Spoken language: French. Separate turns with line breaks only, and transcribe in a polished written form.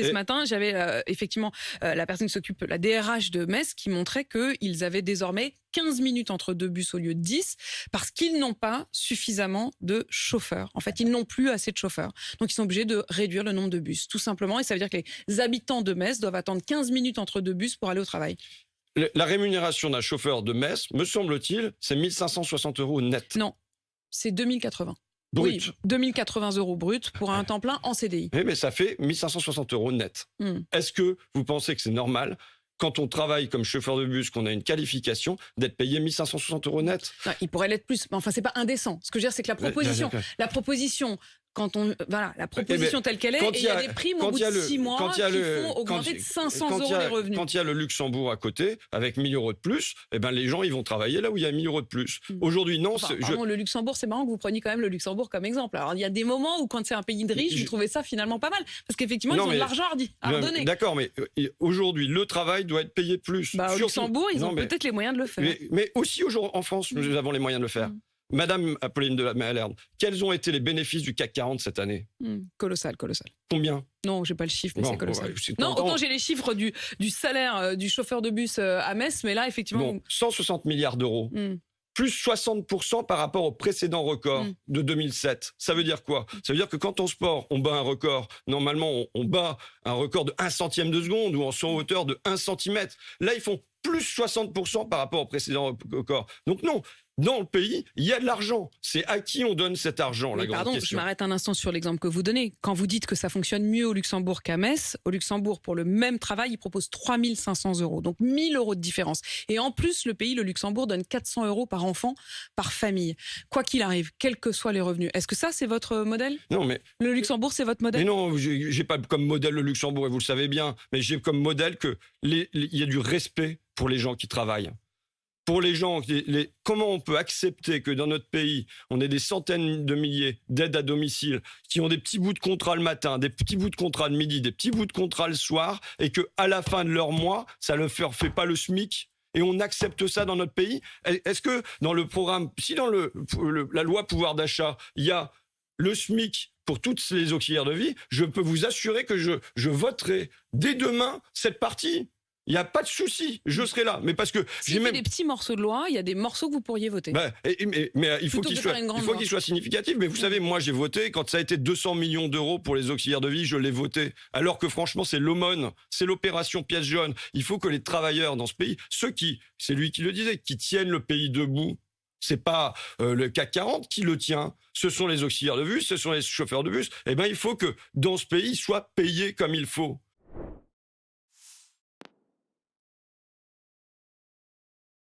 Ce matin, j'avais effectivement la personne qui s'occupe, la DRH de Metz, qui montrait qu'ils avaient désormais 15 minutes entre deux bus au lieu de 10 parce qu'ils n'ont pas suffisamment de chauffeurs. En fait, ils n'ont plus assez de chauffeurs. Donc, ils sont obligés de réduire le nombre de bus, tout simplement. Et ça veut dire que les habitants de Metz doivent attendre 15 minutes entre deux bus pour aller au travail.
La rémunération d'un chauffeur de Metz, me semble-t-il, c'est 1 560 € net.
Non, c'est 2080.
Brut.
Oui, 2080 € brut pour un temps plein en CDI.
Oui, mais ça fait 1 560 € net. Est-ce que vous pensez que c'est normal, quand on travaille comme chauffeur de bus, qu'on a une qualification, d'être payé 1 560 € net?
Non, il pourrait l'être plus. Mais enfin, c'est pas indécent. Ce que je veux dire, c'est que la proposition, la proposition telle qu'elle est, et il y a des primes au bout de 6 mois qui font augmenter de 500 € les revenus.
Quand il y a le Luxembourg à côté, avec 1 000 € de plus, eh ben les gens ils vont travailler là où il y a 1 000 € de plus. Aujourd'hui, non.
Le Luxembourg, c'est marrant que vous preniez quand même le Luxembourg comme exemple. Alors, il y a des moments où, quand c'est un pays de riches, vous trouvez ça finalement pas mal. Parce qu'effectivement, ils ont de l'argent à redonner.
D'accord, mais aujourd'hui, le travail doit être payé plus.
Au Luxembourg, ils ont peut-être les moyens de le faire.
Mais aussi en France, nous avons les moyens de le faire. Madame Apolline de la Malherbe, quels ont été les bénéfices du CAC 40 cette année?
Colossal.
Combien?
Non, j'ai pas le chiffre, mais c'est colossal. Autant j'ai les chiffres du salaire du chauffeur de bus à Metz, mais là, effectivement...
160 milliards d'euros. Plus 60% par rapport au précédent record de 2007. Ça veut dire quoi? Ça veut dire que quand en sport, on bat un record, normalement, on bat un record de 1 centième de seconde ou en saut en hauteur de 1 centimètre. Là, ils font plus 60% par rapport au précédent record. Donc non, dans le pays, il y a de l'argent. C'est à qui on donne cet argent, la grande question.
Je m'arrête un instant sur l'exemple que vous donnez. Quand vous dites que ça fonctionne mieux au Luxembourg qu'à Metz, au Luxembourg, pour le même travail, ils proposent 3 500 €. Donc 1 000 € de différence. Et en plus, le Luxembourg, donne 400 € par enfant, par famille. Quoi qu'il arrive, quels que soient les revenus. Est-ce que ça, c'est votre modèle?
Non, mais...
Le Luxembourg, c'est votre modèle?
Mais non, j'ai pas comme modèle le Luxembourg, et vous le savez bien. Mais j'ai comme modèle que il y a du respect pour les gens qui travaillent. Pour les gens, comment on peut accepter que dans notre pays, on ait des centaines de milliers d'aides à domicile qui ont des petits bouts de contrat le matin, des petits bouts de contrat le midi, des petits bouts de contrat le soir, et que à la fin de leur mois, ça ne fait pas le SMIC, et on accepte ça dans notre pays? Est-ce que dans le programme, si dans la loi pouvoir d'achat, il y a le SMIC pour toutes les auxiliaires de vie, je peux vous assurer que je voterai dès demain cette partie. Il n'y a pas de souci, je serai là. Mais parce que
j'ai même des petits morceaux de loi, il y a des morceaux que vous pourriez voter.
Mais il faut qu'il soit significatif. Mais vous savez, moi j'ai voté quand ça a été 200 millions d'euros pour les auxiliaires de vie, je l'ai voté. Alors que franchement, c'est l'aumône, c'est l'opération pièce jaune. Il faut que les travailleurs dans ce pays, c'est lui qui le disait, qui tiennent le pays debout. C'est pas le CAC 40 qui le tient. Ce sont les auxiliaires de bus, ce sont les chauffeurs de bus. Eh ben, il faut que dans ce pays, ils soient payés comme il faut.